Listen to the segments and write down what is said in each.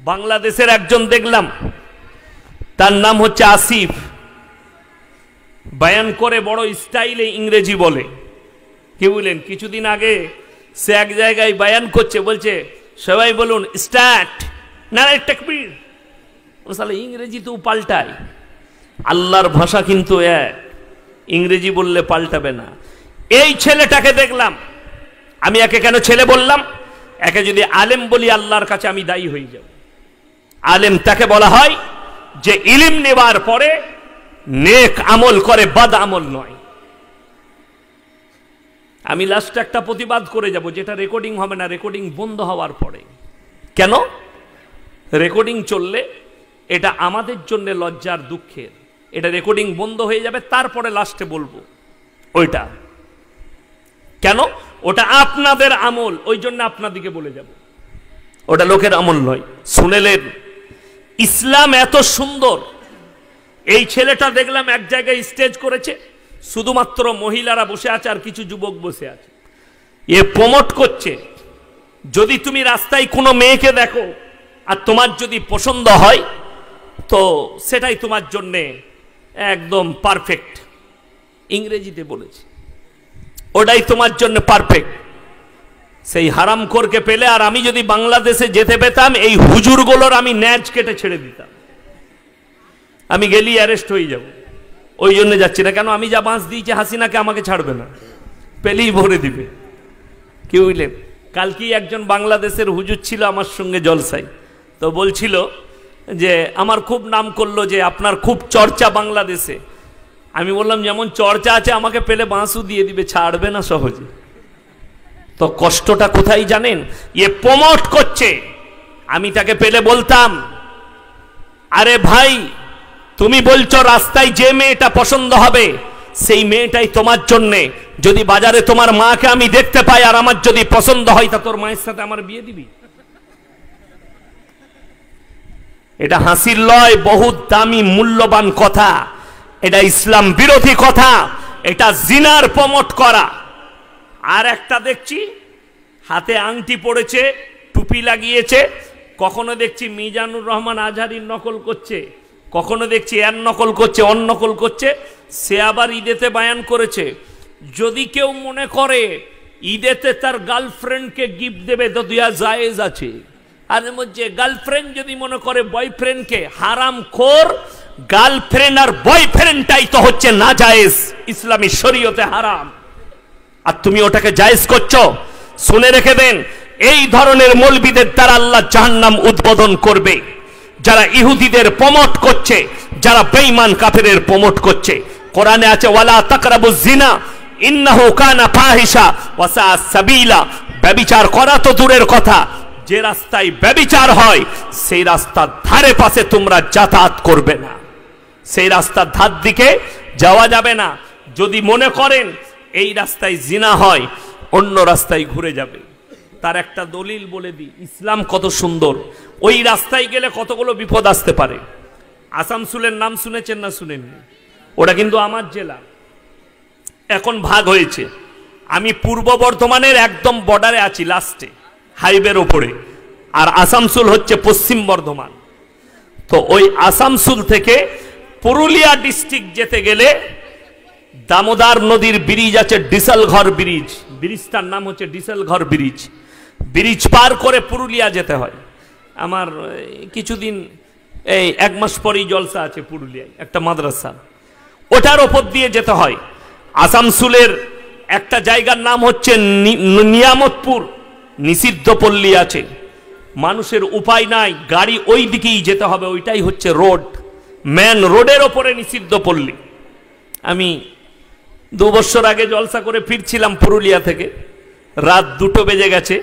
বাংলাদেশের একজন দেখলাম, তার নাম হচ্ছে আসিফ, বয়ান করে বড় স্টাইলে ইংরেজি বলে। কি বলেন, কিছুদিন আগে সে এক জায়গায় বয়ান করছে, বলছে সবাই বলুন স্টার্ট, নারে তাকবীর। ও সালে ইংরেজি তো পাল্টায়, আল্লাহর ভাষা কিন্তু এক, ইংরেজি বললে পাল্টাবে না। এই ছেলেটাকে দেখলাম, আমি একে কেন ছেলে বললাম, একে যদি আলেম বলি আল্লাহর কাছে আমি দায়ী হয়ে যাব। আলেম তাকে বলা হয় যে ইলম নেবার পরে নেক আমল করে, বদ আমল নয়। আমি লাস্টে একটা প্রতিবাদ করে যাব, যেটা রেকর্ডিং হবে না, রেকর্ডিং বন্ধ হওয়ার পরে। কেন রেকর্ডিং চললে এটা আমাদের জন্য লজ্জার, দুঃখের। এটা রেকর্ডিং বন্ধ হয়ে যাবে, তারপরে লাস্টে বলবো ওইটা। কেন? ওটা আপনাদের আমল, ওই জন্য আপনাদিকে বলে যাব, ওটা লোকের আমল নয়। শুনেলেন ইসলাম এত সুন্দর। এই ছেলেটা দেখলাম এক জায়গায় স্টেজ করেছে, শুধুমাত্র মহিলারা বসে আছে আর কিছু যুবক বসে আছে। এ প্রমোট করছে, যদি তুমি রাস্তায় কোনো মেয়েকে দেখো আর তোমার যদি পছন্দ হয় তো সেটাই তোমার জন্যে একদম পারফেক্ট। ইংরেজিতে বলেছে, ওটাই তোমার জন্য পারফেক্ট। সেই হারামখোরকে পেলে, আর আমি যদি বাংলাদেশে যেতে পেতাম, এই হুজুরগুলোর আমি ন্যাজ কেটে ছেড়ে দিতাম। আমি গেলি অ্যারেস্ট হয়ে যাব, ওই জন্য যাচ্ছি না। কেন? আমি যা বাঁশ দিয়েছি হাসিনাকে, আমাকে ছাড়বে না, পেলেই ভরে দিবে। কি বুঝলেন? কালকেই একজন বাংলাদেশের হুজুর ছিল আমার সঙ্গে জলসায়, তো বলছিল যে আমার খুব নাম করলো যে আপনার খুব চর্চা বাংলাদেশে। আমি বললাম যেমন চর্চা আছে, আমাকে পেলে বাঁশও দিয়ে দিবে, ছাড়বে না সহজে। তো কষ্টটা কোথায় জানেন? এ প্রমোট করছে। আমি তাকে পেলে বলতাম, আরে ভাই তুমি বলছো রাস্তায় যে মেয়েটা পছন্দ হবে সেই মেয়েটাই তোমার জন্যে। যদি বাজারে তোমার মাকে আমি দেখতে পাই আর আমার যদি পছন্দ হয়, তা তোর মায়ের সাথে আমার বিয়ে দিবি? এটা হাসির লয়, বহুত দামি মূল্যবান কথা। এটা ইসলাম বিরোধী কথা, এটা জিনার প্রমোট করা। আর একটা দেখছি হাতে আংটি পড়েছে, টুপি লাগিয়েছে, কখনো দেখছি মিজানুর রহমান আজহারির নকল করছে, কখনো দেখছি এর নকল করছে, অন্য নকল করছে। সে আবার ঈদেতে বয়ান করেছে, যদি কেউ মনে করে ঈদেতে তার গার্লফ্রেন্ডকে গিফট দেবে তো দেয়া জায়েজ আছে। আর মধ্যে গার্লফ্রেন্ড যদি মনে করে বয়ফ্রেন্ডকে, হারামখোর গার্লফ্রেন্ড আর বয়ফ্রেন্ডটাই তো হচ্ছে না জায়েজ, ইসলামী শরীয়তে হারাম, আর তুমি ওটাকে জায়েজ করছো। শুনে রেখে দেন, এই ধরনের মৌলবীদের দ্বারা আল্লাহ জাহান্নাম উদ্বোধন করবে। যারা ইহুদিদের প্রমোট করছে, যারা বেঈমান কাফেরের প্রমোট করছে। কোরআনে আছে ওয়ালা তাকরাবুজ জিনা ইন্নাহু কানা ফাহিশা ওয়া সা সাবিলা। ব্যভিচার করা তো দূরের কথা, যে রাস্তায় ব্যভিচার হয় সেই রাস্তার ধারে পাশে তোমরা যাতায়াত করবে না, সেই রাস্তার ধার দিকে যাওয়া যাবে না। যদি মনে করেন এই রাস্তায় জিনা হয়, অন্য রাস্তায় ঘুরে যাবে। তার একটা দলিল বলে দিই, ইসলাম কত সুন্দর। ওই রাস্তায় গেলে কতগুলো বিপদ আসতে পারে। আসানসোলের নাম শুনেছেন না শুনেননি? ওটা কিন্তু আমার জেলা, এখন ভাগ হয়েছে। আমি পূর্ব বর্ধমানের একদম বর্ডারে আছি, লাস্টে হাইওয়ের ওপরে, আর আসানসোল হচ্ছে পশ্চিম বর্ধমান। তো ওই আসানসোল থেকে পুরুলিয়া ডিস্ট্রিক্ট যেতে গেলে দামোদর নদীর ব্রিজ আছে, ডিসেলঘর ব্রিজ, ব্রিজটার নাম হচ্ছে ডিসেলঘর ব্রিজ। ব্রিজ পার করে পুরুলিয়া যেতে হয়। আমার কিছুদিন এই 1 মাস পরেই জলসা আছে পুরুলিয়ায়, একটা মাদ্রাসা, ওটার ওপর দিয়ে যেতে হয়। আসানসোলের একটা জায়গার নাম হচ্ছে নিয়ামতপুর, নিষিদ্ধ পল্লী আছে, মানুষের উপায় নাই, গাড়ি ওই দিকেই যেতে হবে, ওইটাই হচ্ছে রোড, মেন রোডের ওপরে নিষিদ্ধ পল্লী। আমি 2 বছর আগে জলসা করে ফিরছিলাম পুরুলিয়া থেকে, রাত 2টো বেজে গেছে,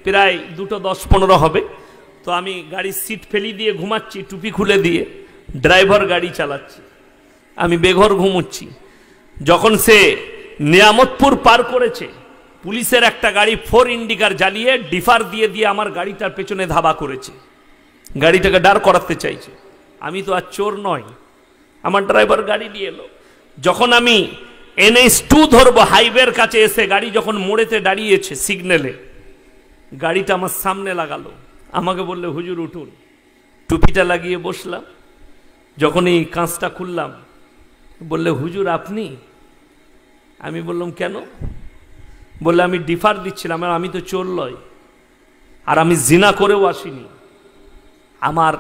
প্রায় 2:10-15 হবে। তো আমি গাড়ির সিট ফেলি দিয়ে ঘুমাচ্ছি, টুপি খুলে দিয়ে, ড্রাইভার গাড়ি চালাচ্ছে, আমি বেঘর ঘুমুচ্ছি। যখন সে নিয়ামতপুর পার করেছে, পুলিশের একটা গাড়ি 4 ইন্ডিকার জ্বালিয়ে ডিফার দিয়ে দিয়ে আমার গাড়িটার পেছনে ধাবা করেছে, গাড়িটাকে দাঁড় করাতে চাইছে। আমি তো আর চোর নয়, আমার ড্রাইভার গাড়ি দিয়ে এলো। যখন আমি NH2 ধরবো, হাইওয়ের কাছে এসে গাড়ি যখন মোড়েতে দাঁড়িয়েছে সিগন্যালে, গাড়িটা আমার সামনে লাগালো, আমাকে বললে হুজুর উঠুন। টুপিটা লাগিয়ে বসলাম। যখন এই কাঁচটা খুললাম, বললে হুজুর আপনি? আমি বললাম কেন? বললে আমি ডিফার দিচ্ছিলাম, আমি তো চোর লয়, আর আমি জিনা করেও আসিনি। আমার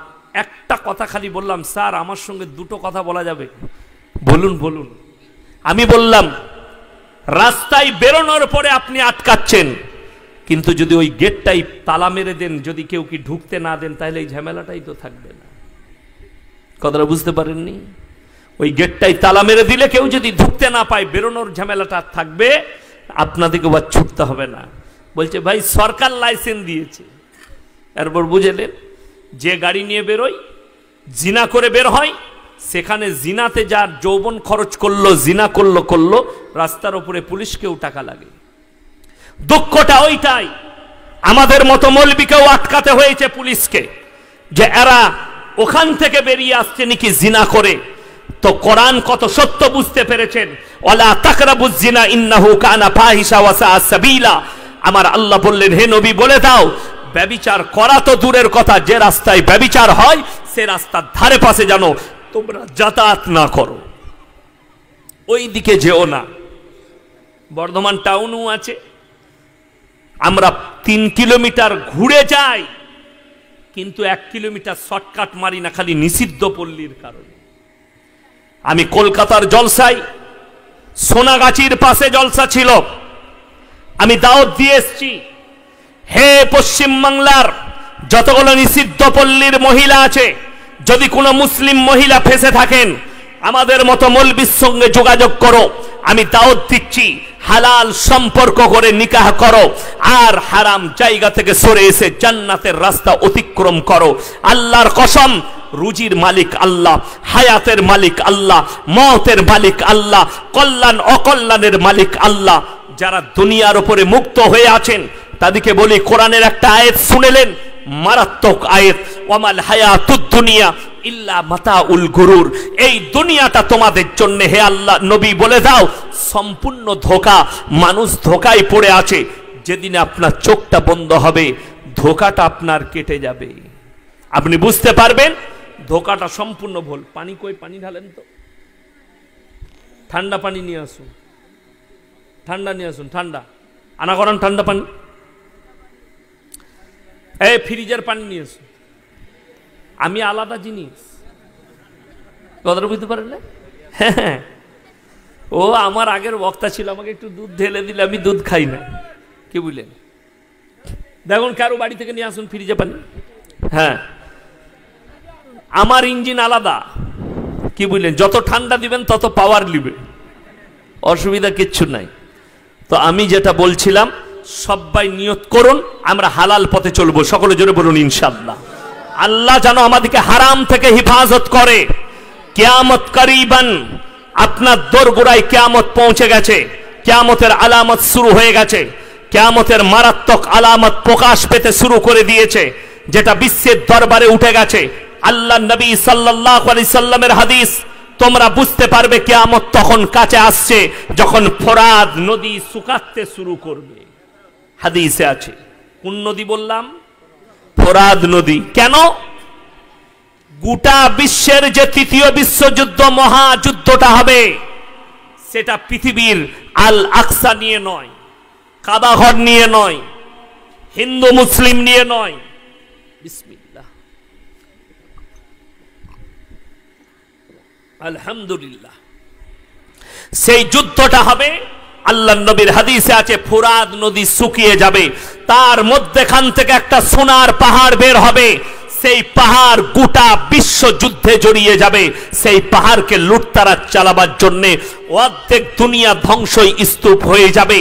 একটা কথা খালি বললাম, স্যার আমার সঙ্গে দুটো কথা বলা যাবে? বলুন বলুন। আমি বললাম, রাস্তায় বেরোনোর পরে আপনি আটকাচ্ছেন, কিন্তু যদি ওই গেটটাই তালা মেরে দেন, যদি কেউ কি ঢুকতে না দেন, তাহলে এই ঝামেলাটাই তো থাকবে না। কথাটা বুঝতে পারেননি? ওই গেটটাই তালা মেরে দিলে কেউ যদি ঢুকতে না পায়, বেরোনোর ঝামেলাটা থাকবে, আপনাদেরকে আবার ছুটতে হবে না। বলছে ভাই সরকার লাইসেন্স দিয়েছে। এরপর বুঝলেন, যে গাড়ি নিয়ে বেরোয়, জিনা করে বের হয়, সেখানে জিনাতে যার যৌবন খরচ করলো, জিনা করলো, রাস্তার উপরে পুলিশকেও টাকা লাগে। দুঃখটা ওইটাই, আমাদের মতো মৌলবীকেও আটকাতে হয়েছে পুলিশকে, যে এরা ওখান থেকে বেরিয়ে আসছে নাকি জিনা করে। তো কোরআন কত সত্য বুঝতে পেরেছেন, ওয়ালা তাকরাবুজ জিনা ইন্নাহু কানা ফাহিশা ওয়া সাআ সাবিলা। আমার আল্লাহ বললেন, হে নবী বলে দাও, ব্যভিচার করা তো দূরের কথা, যে রাস্তায় ব্যভিচার হয় সে রাস্তার ধারে পাশে জানো তোমরা যাতায়াত না করো, ওই দিকে যেও না। বর্ধমান টাউনও আছে, আমরা 3 কিলোমিটার ঘুরে যাই, কিন্তু 1 কিলোমিটার শর্টকাট মারি না, খালি নিষিদ্ধ পল্লীর কারণে। আমি কলকাতার জলসায়, সোনাগাছির পাশে জলসা ছিল, আমি দাওয়াত দিয়ে এসছি, হে পশ্চিম বাংলার যতগুলো নিষিদ্ধ পল্লীর মহিলা আছে, যদি কোনো মুসলিম মহিলা ফেসে থাকেন, আমাদের মতো মৌলবীর সঙ্গে যোগাযোগ করো। আমি দাওয়াত দিচ্ছি, হালাল সম্পর্ক করে নিকাহ করো, আর হারাম জায়গা থেকে সরে এসে জান্নাতের রাস্তা অতিক্রম করো। আল্লাহর কসম, রুজির মালিক আল্লাহ, হায়াতের মালিক আল্লাহ, মওতের মালিক আল্লাহ, কল্যাণ অকল্যাণের মালিক আল্লাহ। যারা দুনিয়ার উপরে মুক্ত হয়ে আছেন, তাদেরকে বলি, কোরআনের একটা আয়াত শুনেলেন, মারাত্মক আয়াত, ওয়ামাল হায়াতুদ দুনিয়া ইল্লা মাতাউল গুরুর। এই দুনিয়াটা তোমাদের জন্য, হে আল্লাহ নবী বলে দাও, সম্পূর্ণ ধোঁকা। মানুষ ধোঁকায় পড়ে আছে, যেদিন আপনার চোখটা বন্ধ হবে, ধোঁকাটা আপনার কেটে যাবে, আপনি বুঝতে পারবেন ধোঁকাটা সম্পূর্ণ ভুল। পানি কই? পানি ঢালেন তো, ঠান্ডা পানি নিয়ে আসুন, ঠান্ডা নিয়ে আসুন, ঠান্ডা আনা করান, ঠান্ডা পানি। এই ফ্রিজের পানি নিয়ে আসুন। আমি আলাদা জিনিস, কথাটা বুঝতে পারেন না? হ্যাঁ, ও আমার আগের বক্তা ছিল, আমাকে একটু দুধ ঢেলে দিলে আমি দুধ খাই না, কি বুঝলেন? দেখুন কারো বাড়ি থেকে নিয়ে আসুন ফ্রিজে পানি। হ্যাঁ, আমার ইঞ্জিন আলাদা, কি বুঝলেন? যত ঠান্ডা দিবেন তত পাওয়ার নিবে, অসুবিধা কিচ্ছু নাই। তো আমি যেটা বলছিলাম, সবাই নিয়ত করুন আমরা হালাল পথে চলবো, সকলে জোরে বলুন ইনশাআল্লাহ। আল্লাহ যেন আমাদেরকে হারাম থেকে হিফাজত করে। কিয়ামত করিবান, আপনার দোরগোড়ায় কিয়ামত পৌঁছে গেছে, কিয়ামতের আলামত শুরু হয়ে গেছে, কিয়ামতের মারাত্মক আলামত প্রকাশ পেতে শুরু করে দিয়েছে, যেটা বিশ্বের দরবারে উঠে গেছে। আল্লাহ নবী সাল্লাল্লাহু আলাইহি সাল্লামের হাদিস, তোমরা বুঝতে পারবে কিয়ামত তখন কাছে আসছে যখন ফোরাত নদী শুকাতে শুরু করবে। হাদিসে আছে। কোন নদী বললাম? ফোরাত নদী। কেন? গোটা বিশ্বের যে তৃতীয় বিশ্বযুদ্ধ, মহাযুদ্ধটা হবে, সেটা পৃথিবীর আল আকসা নিয়ে নয়, কাবাঘর নিয়ে নয়, হিন্দু মুসলিম নিয়ে নয়। বিসমিল্লাহ, আলহামদুলিল্লাহ। সেই যুদ্ধটা হবে, আল্লাহ নবীর হাদিসে আছে, ফোরাত নদী শুকিয়ে যাবে, তার মধ্যখান থেকে একটা সোনার পাহাড় বের হবে, সেই পাহাড় গোটা বিশ্ব যুদ্ধে জড়িয়ে যাবে। সেই পাহাড়কে লুটতারাজ চালাবার জন্য অর্ধেক দুনিয়া ধ্বংসই স্তূপ হয়ে যাবে।